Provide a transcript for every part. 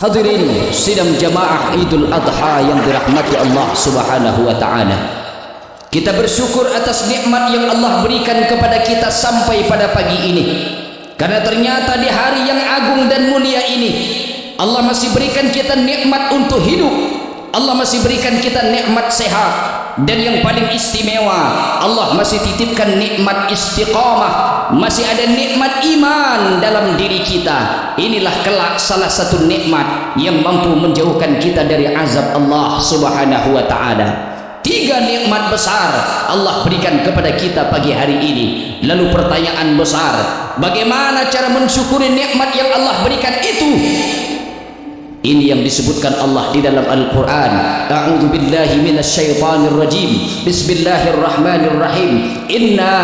Hadirin sidang jamaah Idul Adha yang dirahmati Allah Subhanahu wa taala. Kita bersyukur atas nikmat yang Allah berikan kepada kita sampai pada pagi ini. Karena ternyata di hari yang agung dan mulia ini Allah masih berikan kita nikmat untuk hidup. Allah masih berikan kita nikmat sehat. Dan yang paling istimewa, Allah masih titipkan nikmat istiqamah, masih ada nikmat iman dalam diri kita. Inilah kelak salah satu nikmat yang mampu menjauhkan kita dari azab Allah Subhanahu wa taala. 3 nikmat besar Allah berikan kepada kita pagi hari ini. Lalu pertanyaan besar, bagaimana cara mensyukuri nikmat yang Allah berikan itu? Ini yang disebutkan Allah di dalam Al-Quran. A'udzu billahi minasyaitonir rajim. Bismillahirrahmanirrahim. Inna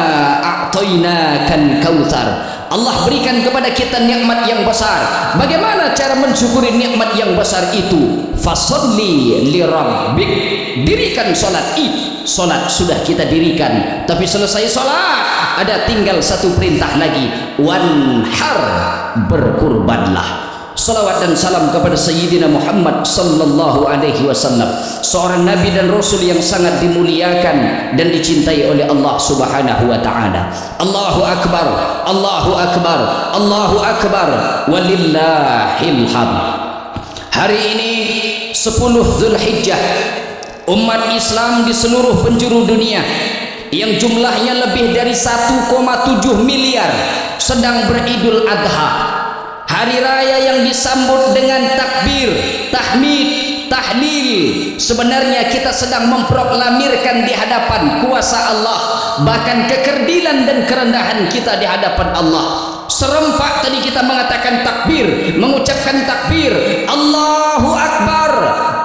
a'tainakal kautsar. Allah berikan kepada kita nikmat yang besar. Bagaimana cara mensyukuri nikmat yang besar itu? Fasholli li rabbik. Dirikan salat Id. Salat sudah kita dirikan, tapi selesai salat ada tinggal satu perintah lagi. Wanhar, berkurbanlah. Salawat dan salam kepada Sayyidina Muhammad sallallahu alaihi wasallam, seorang nabi dan rasul yang sangat dimuliakan dan dicintai oleh Allah Subhanahu wa taala. Allahu akbar, Allahu akbar, Allahu akbar, walillahil hamd. Hari ini 10 Zulhijjah, umat Islam di seluruh penjuru dunia yang jumlahnya lebih dari 1,7 miliar sedang beridul adha. Hari raya yang disambut dengan takbir, tahmid, tahlil. Sebenarnya kita sedang memproklamirkan di hadapan kuasa Allah, bahkan kekerdilan dan kerendahan kita di hadapan Allah. Serempak tadi kita mengatakan takbir, mengucapkan takbir, Allahu Akbar,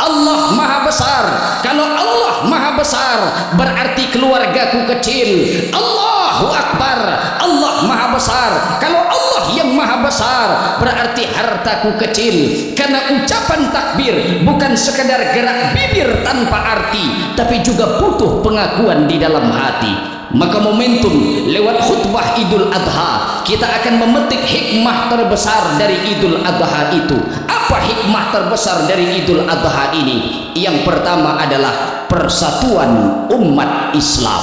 Allah Maha Besar. Kalau Allah Maha Besar berarti keluargaku kecil. Allahu Akbar, Allah Maha Besar. Kalau Allah yang Maha Besar berarti hartaku kecil. Karena ucapan takbir bukan sekadar gerak bibir tanpa arti, tapi juga butuh pengakuan di dalam hati. Maka momentum lewat khutbah Idul Adha kita akan memetik hikmah terbesar dari Idul Adha itu. Apa hikmah terbesar dari Idul Adha ini? Yang pertama adalah persatuan umat Islam.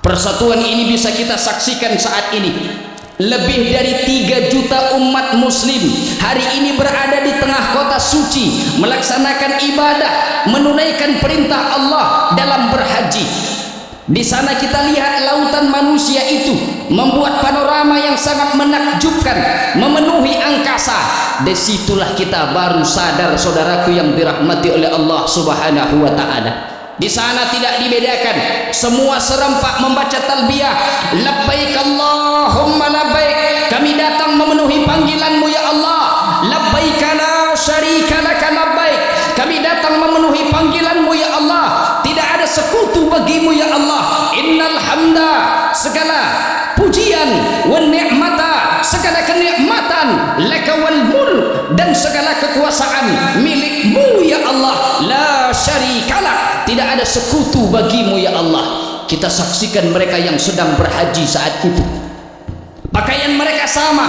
Persatuan ini bisa kita saksikan saat ini. Lebih dari 3 juta umat muslim hari ini berada di tengah kota suci, melaksanakan ibadah, menunaikan perintah Allah dalam berhaji. Di sana kita lihat lautan manusia itu membuat panorama yang sangat menakjubkan, memenuhi angkasa. Disitulah kita baru sadar, saudaraku yang dirahmati oleh Allah Subhanahu wa taala. Di sana tidak dibedakan, semua serempak membaca talbiyah, labbaik Allahumma labbaik. Kami datang memenuhi panggilanmu ya Allah. Labbaik la syarika laka labbaik. Kami datang memenuhi panggilanmu ya Allah. Tidak ada sekutu bagimu ya Allah. Innal hamda, segala pujian, wan ni'mata, segala kenikmatan, laka wal mulk, dan segala kekuasaan milikmu ya Allah. La syarikalah, tidak ada sekutu bagimu ya Allah. Kita saksikan mereka yang sedang berhaji saat itu. Pakaian mereka sama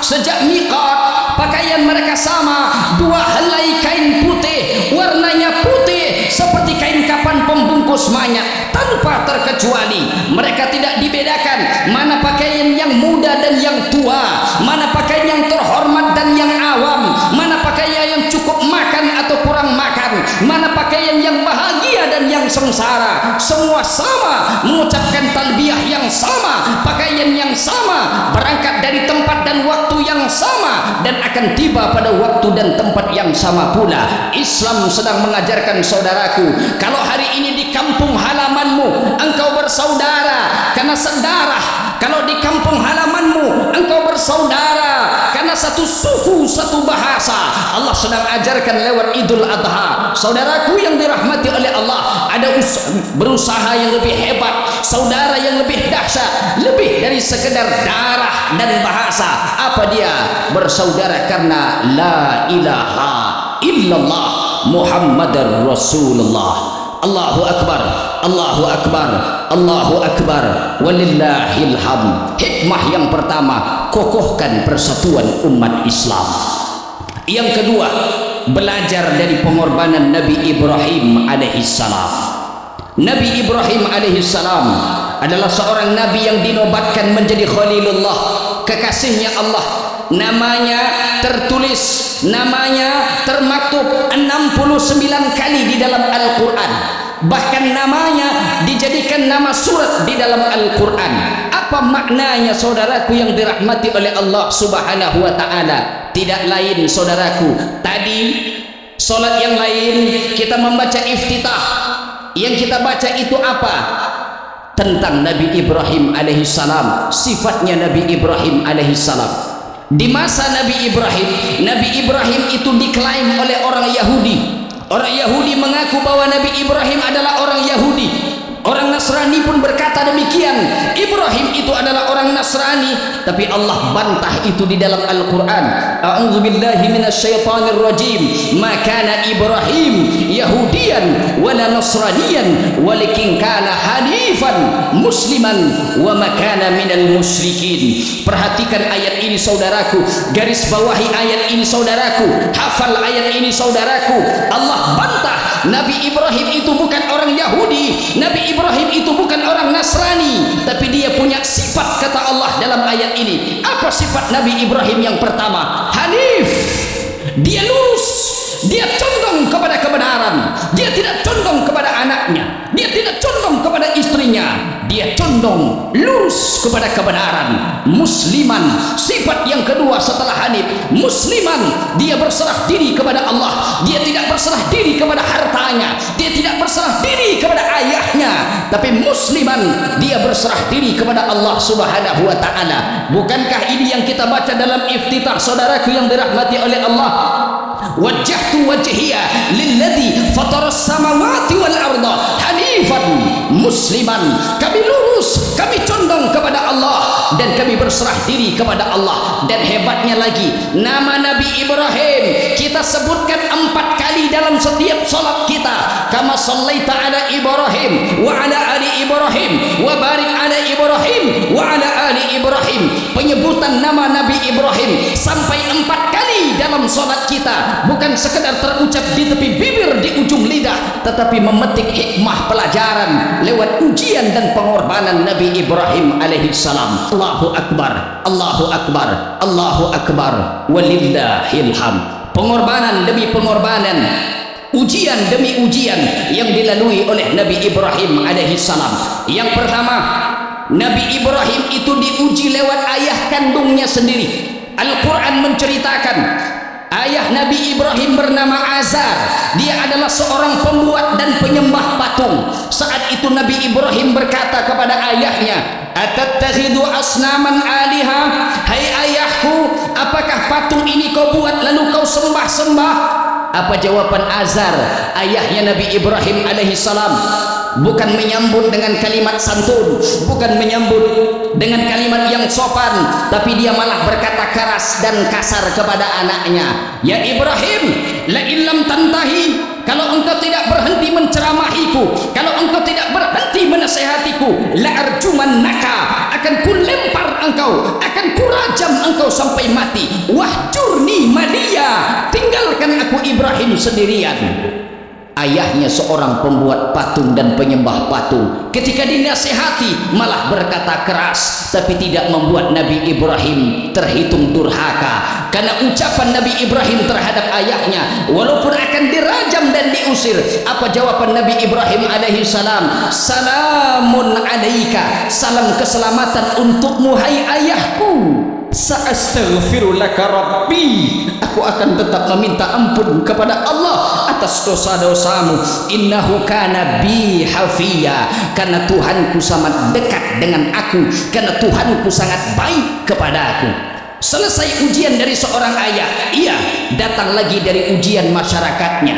sejak miqat, pakaian mereka sama, 2 helai kain putih, warnanya putih seperti kain kapan pembungkus mayat, tanpa terkecuali. Mereka tidak dibedakan mana pakaian yang muda dan yang tua, mana pakaian yang terhormat dan yang awam, mana pakaian yang cukup makan atau kurang makan, mana pakaian yang bahagia dan yang sengsara. Semua sama, mengucapkan talbiyah yang sama, pakaian yang sama, berangkat dari tempat dan waktu yang sama, dan akan tiba pada waktu dan tempat yang sama pula. Islam sedang mengajarkan saudaraku, kalau hari ini di kampung halamanmu engkau bersaudara karena sedarah, kalau di kampung halamanmu engkau bersaudara karena satu suku, satu bahasa, Allah sedang ajarkan lewat Idul Adha. Saudaraku yang dirahmati oleh Allah, ada berusaha yang lebih hebat, saudara yang lebih dahsyat, lebih dari sekedar darah dan bahasa. Apa dia? Bersaudara karena la ilaha illallah Muhammadar Rasulullah. Allahu Akbar, Allahu Akbar, Allahu Akbar, walillahil hamd. Hikmah yang pertama, kokohkan persatuan umat Islam. Yang kedua, belajar dari pengorbanan Nabi Ibrahim alaihissalam. Nabi Ibrahim alaihissalam adalah seorang nabi yang dinobatkan menjadi Khalilullah, kekasihnya Allah. Namanya tertulis, namanya termaktub 69 kali di dalam Al-Quran. Bahkan namanya dijadikan nama surat di dalam Al-Quran. Apa maknanya saudaraku yang dirahmati oleh Allah subhanahu wa ta'ala? Tidak lain saudaraku, tadi solat yang lain kita membaca iftitah, yang kita baca itu apa? Tentang Nabi Ibrahim alaihissalam, sifatnya Nabi Ibrahim alaihissalam. Di masa Nabi Ibrahim itu diklaim oleh orang Yahudi. Orang Yahudi mengaku bahwa Nabi Ibrahim adalah orang Yahudi. Orang Nasrani pun berkata demikian, Ibrahim itu adalah orang Nasrani. Tapi Allah bantah itu di dalam Al-Quran. A'udzubillahi minasyaitonir rajim. Ma kana Ibrahim Yahudiyan wala Nasraniyan walakin kana hanifan musliman wa ma kana minal musyrikin. Perhatikan ayat ini saudaraku, garis bawahi ayat ini saudaraku, hafal ayat ini saudaraku. Allah bantah Nabi Ibrahim itu bukan orang Yahudi, Nabi Ibrahim itu bukan orang Nasrani, tapi dia punya sifat, kata Allah dalam ayat ini. Apa sifat Nabi Ibrahim yang pertama? Hanif. Dia lurus, dia condong kepada kebenaran, dia tidak condong kepada anaknya, dia tidak condong kepada istrinya, dia condong lurus kepada kebenaran. Musliman, sifat yang kedua setelah hanif, musliman, dia berserah diri kepada Allah. Dia tidak berserah diri kepada hartanya, dia tidak berserah diri kepada ayahnya, tapi musliman, dia berserah diri kepada Allah subhanahu wa ta'ala. Bukankah ini yang kita baca dalam iftitah saudaraku yang dirahmati oleh Allah? Wajjahtu wajhiya lilladzi fataras samawati wal arda hanifan musliman. Kami lurus, kami condong kepada Allah dan kami berserah diri kepada Allah. Dan hebatnya lagi, nama Nabi Ibrahim kita sebutkan 4 kali dalam setiap salat kita. Kama sallaita ala Ibrahim wa ala ali Ibrahim wa barik ala Ibrahim wa ala ali Ibrahim. Penyebutan nama Nabi Ibrahim sampai 4 kali dalam salat kita, bukan sekedar terucap di tepi bibir, di ujung lidah, tetapi memetik hikmah pelajaran lewat ujian dan pengorbanan Nabi Ibrahim alaihissalam. Allahu Akbar, Allahu Akbar, Allahu Akbar, walillahil hamd. Pengorbanan demi pengorbanan, ujian demi ujian yang dilalui oleh Nabi Ibrahim alaihissalam. Yang pertama, Nabi Ibrahim itu diuji lewat ayah kandungnya sendiri. Al-Quran menceritakan ayah Nabi Ibrahim bernama Azar. Dia adalah seorang pembuat dan penyembah patung. Saat itu Nabi Ibrahim berkata kepada ayahnya, "Atattakhidhu asnaman aliha?" Hai ayahku, apakah patung ini kau buat lalu kau sembah-sembah? Apa jawaban Azar, ayahnya Nabi Ibrahim alaihissalam? Bukan menyambut dengan kalimat santun, bukan menyambut dengan kalimat yang sopan, tapi dia malah berkata keras dan kasar kepada anaknya. Ya Ibrahim, la illam tantahi, kalau engkau tidak berhenti menceramahiku, kalau engkau tidak berhenti menasehatiku, la arjumannaka, akan kulempar engkau, akan kurajam engkau sampai mati. Wahjurni maliya, tinggalkan aku Ibrahim sendirian. Ayahnya seorang pembuat patung dan penyembah patung, ketika dinasihati malah berkata keras, tapi tidak membuat Nabi Ibrahim terhitung durhaka. Karena ucapan Nabi Ibrahim terhadap ayahnya, walaupun akan dirajam dan diusir, apa jawaban Nabi Ibrahim alaihissalam? Salamun alaika, salam keselamatan untukmu hai ayahku. Sa'astaghfiru laka rabbi, aku akan tetap meminta ampun kepada Allah atas dosa-dosamu. Innahu kana bi hafiya, karena Tuhanku sangat dekat dengan aku, karena Tuhanku sangat baik kepadaku. Selesai ujian dari seorang ayah, ia datang lagi dari ujian masyarakatnya.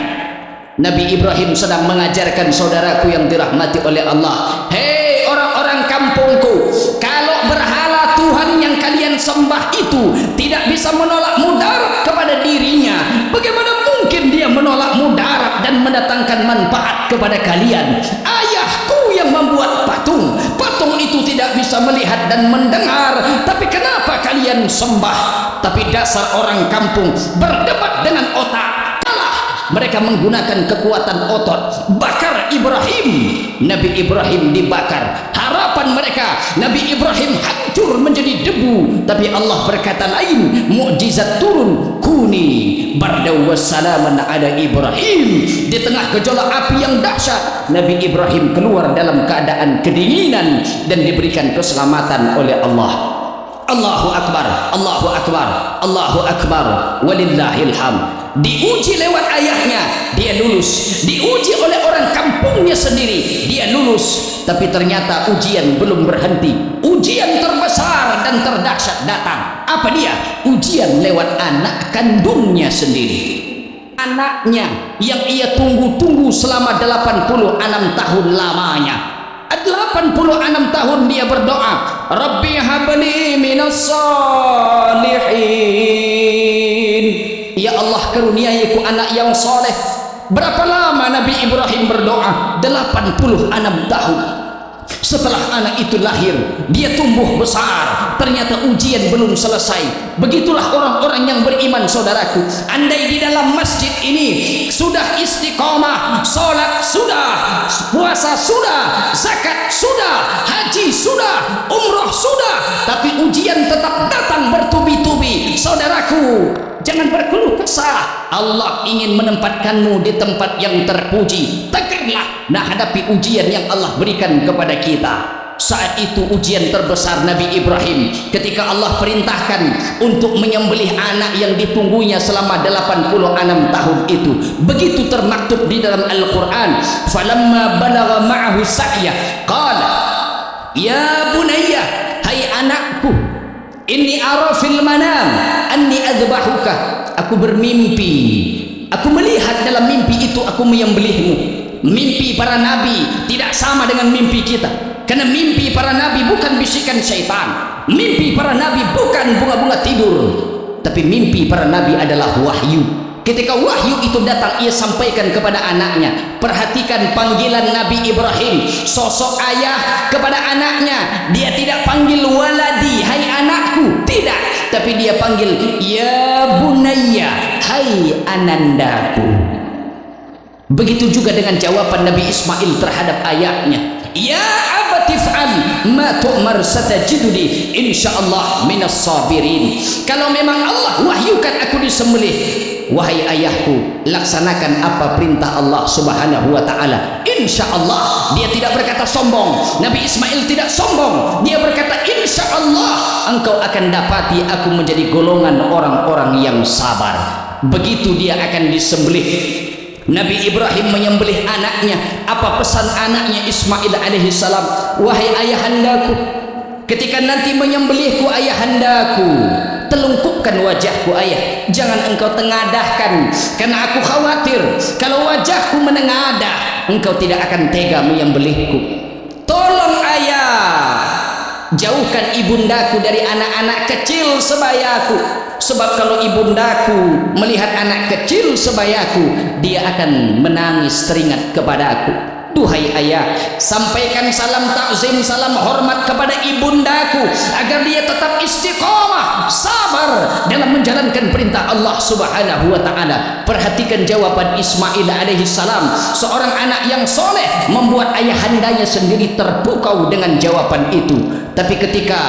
Nabi Ibrahim sedang mengajarkan saudaraku yang dirahmati oleh Allah, hei orang-orang kampungku, kalau berhala Tuhan yang kalian sembah itu tidak bisa menolak mudarat kepada dirinya, bagaimana mungkin dia menolak mudarat dan mendatangkan manfaat kepada kalian? Ayahku yang membuat patung, patung itu tidak bisa melihat dan mendengar, tapi kenapa kalian kalian sembah, tapi dasar orang kampung berdebat dengan otak. Mereka menggunakan kekuatan otot, bakar Ibrahim. Nabi Ibrahim dibakar. Harapan mereka Nabi Ibrahim hancur menjadi debu, tapi Allah berkata lain, mukjizat turun, kuni bardaw wassalaman ala Ibrahim. Di tengah gejolak api yang dahsyat, Nabi Ibrahim keluar dalam keadaan kedinginan dan diberikan keselamatan oleh Allah. Allahu Akbar, Allahu Akbar, Allahu Akbar, walillahil hamd. Diuji lewat ayahnya, dia lulus. Diuji oleh orang kampungnya sendiri, dia lulus. Tapi ternyata ujian belum berhenti. Ujian terbesar dan terdahsyat datang. Apa dia? Ujian lewat anak kandungnya sendiri. Anaknya yang ia tunggu-tunggu selama 86 tahun lamanya. 86 tahun dia berdoa, Rabbi habli minas salihin. Ya Allah, karuniaiku anak yang soleh. Berapa lama Nabi Ibrahim berdoa? 86 tahun. Setelah anak itu lahir, dia tumbuh besar. Ternyata ujian belum selesai. Begitulah orang-orang yang beriman, saudaraku. Andai di dalam masjid ini sudah istiqomah, sholat sudah, puasa sudah, zakat sudah, haji sudah, umroh sudah, tapi ujian tetap datang bertubi-tubi, saudaraku, jangan berkeluh kesah. Allah ingin menempatkanmu di tempat yang terpuji. Tegarlah, nah hadapi ujian yang Allah berikan kepada kita. Saat itu ujian terbesar Nabi Ibrahim ketika Allah perintahkan untuk menyembelih anak yang ditunggunya selama 86 tahun itu. Begitu termaktub di dalam Al-Quran. Falamma balagha ma'ahu sa'ya qala ya bunayya, hai anakku, inni ara fil manam anni adbahuka. Aku bermimpi, aku melihat dalam mimpi itu aku menyembelihmu. Mimpi para nabi tidak sama dengan mimpi kita. Karena mimpi para nabi bukan bisikan syaitan. Mimpi para nabi bukan bunga-bunga tidur. Tapi mimpi para nabi adalah wahyu. Ketika wahyu itu datang, ia sampaikan kepada anaknya. Perhatikan panggilan Nabi Ibrahim, sosok ayah kepada anaknya. Dia tidak panggil waladi, hai anakku, tidak, tapi dia panggil ya bunayya, hai anandaku. Begitu juga dengan jawaban Nabi Ismail terhadap ayahnya. Ya abatif'al ma tu'mar satajiduni insyaallah minas sabirin. Kalau memang Allah wahyukan aku disembelih, wahai ayahku, laksanakan apa perintah Allah subhanahu wa ta'ala. Insyaallah. Dia tidak berkata sombong. Nabi Ismail tidak sombong. Dia berkata insyaallah engkau akan dapati aku menjadi golongan orang-orang yang sabar. Begitu dia akan disembelih. Nabi Ibrahim menyembelih anaknya. Apa pesan anaknya Ismail alaihi salam? Wahai ayahandaku, ketika nanti menyembelihku ayahandaku, telungkupkan wajahku ayah, jangan engkau tengadahkan, karena aku khawatir kalau wajahku menengadah engkau tidak akan tega menyembelihku. Tolong ayah, jauhkan ibundaku dari anak-anak kecil sebayaku. Sebab kalau ibundaku melihat anak kecil sebayaku, dia akan menangis teringat kepadaku. Duhai ayah, sampaikan salam takzim, salam hormat kepada ibundaku agar dia tetap istiqomah, sabar dalam menjalankan perintah Allah subhanahu wa ta'ala. Perhatikan jawaban Ismail alaihi salam. Seorang anak yang soleh membuat ayahandanya sendiri terpukau dengan jawaban itu. Tapi ketika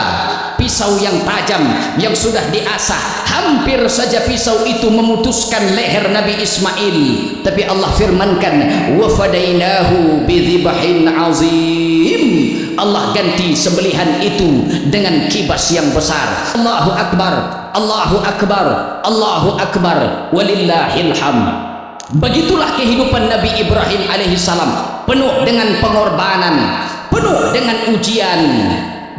pisau yang tajam yang sudah diasah, hampir saja pisau itu memutuskan leher Nabi Ismail, tapi Allah firmankan wa fadainahu bidzibahin azim. Allah ganti sembelihan itu dengan kibas yang besar. Allahu akbar, Allahu akbar, Allahu akbar, walillahil hamd. Begitulah kehidupan Nabi Ibrahim alaihissalam, penuh dengan pengorbanan, penuh dengan ujian.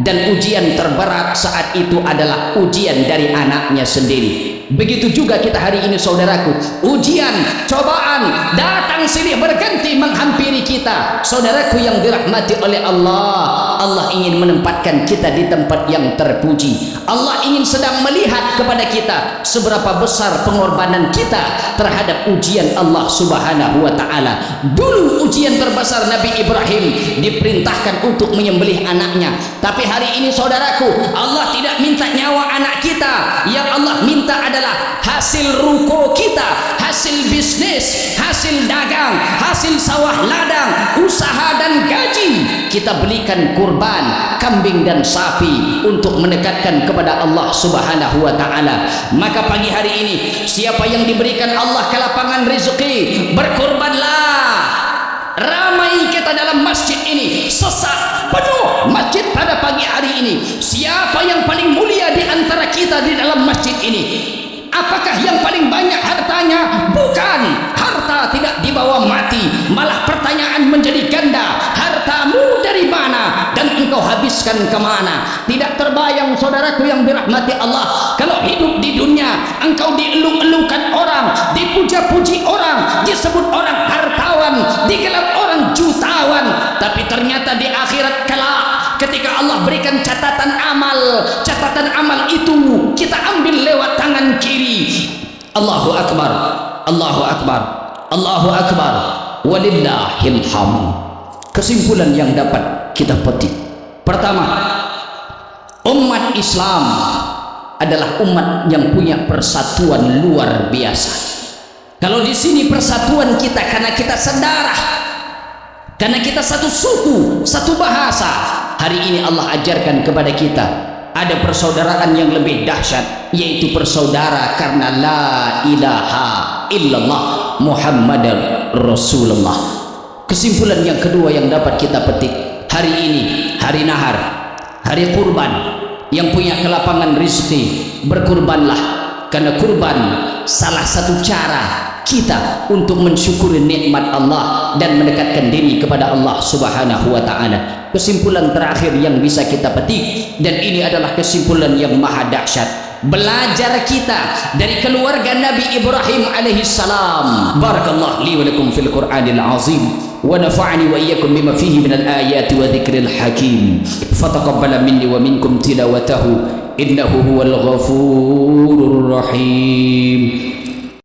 Dan ujian terberat saat itu adalah ujian dari anaknya sendiri. Begitu juga kita hari ini saudaraku, ujian, cobaan datang silih berganti menghampiri kita. Saudaraku yang dirahmati oleh Allah, Allah ingin menempatkan kita di tempat yang terpuji. Allah ingin sedang melihat kepada kita seberapa besar pengorbanan kita terhadap ujian Allah Subhanahu wa taala. Dulu ujian terbesar Nabi Ibrahim diperintahkan untuk menyembelih anaknya, tapi hari ini saudaraku, Allah tidak minta nyawa anak kita. Yang Allah minta adalah hasil ruko kita, hasil bisnis, hasil dagang, hasil sawah ladang, usaha dan gaji. Kita belikan kurban kambing dan sapi untuk mendekatkan kepada Allah Subhanahu wa taala. Maka pagi hari ini, siapa yang diberikan Allah kelapangan rezeki, berkurbanlah. Ramai kita dalam masjid ini, sesak penuh masjid pada pagi hari ini. Siapa yang paling mulia di antara kita di dalam masjid ini? Apakah yang paling banyak hartanya? Bukan. Harta tidak dibawa mati, malah pertanyaan menjadi ganda. Hartamu dari mana dan engkau habiskan kemana? Tidak terbayang saudaraku yang dirahmati Allah, kalau hidup di dunia engkau dielung-elungkan orang, dipuja-puji orang, disebut orang hartawan, digelar orang jutawan, tapi ternyata di akhirat kelak ketika Allah berikan catatan amal itu kita ambil lewat tangan kiri. Allahu Akbar, Allahu Akbar, Allahu Akbar, walillahil hamd. Kesimpulan yang dapat kita petik, pertama, umat Islam adalah umat yang punya persatuan luar biasa. Kalau di sini persatuan kita karena kita sedarah, karena kita satu suku, satu bahasa. Hari ini Allah ajarkan kepada kita ada persaudaraan yang lebih dahsyat, yaitu bersaudara karena la ilaha illallah Muhammadar Rasulullah. Kesimpulan yang kedua yang dapat kita petik, hari ini hari nahar, hari kurban, yang punya kelapangan rezeki berkurbanlah, karena kurban salah satu cara kita untuk mensyukuri nikmat Allah dan mendekatkan diri kepada Allah Subhanahu wa taala. Kesimpulan terakhir yang bisa kita petik, dan ini adalah kesimpulan yang maha dahsyat, belajar kita dari keluarga Nabi Ibrahim alaihi salam. Barakallahu li wa lakum fil Qur'anil azim wa nafa'ani wa iyyakum bima fihi minal ayati wa dzikril hakim. Fataqabbala minni wa minkum tilawatahu innahu huwal ghafurur rahim.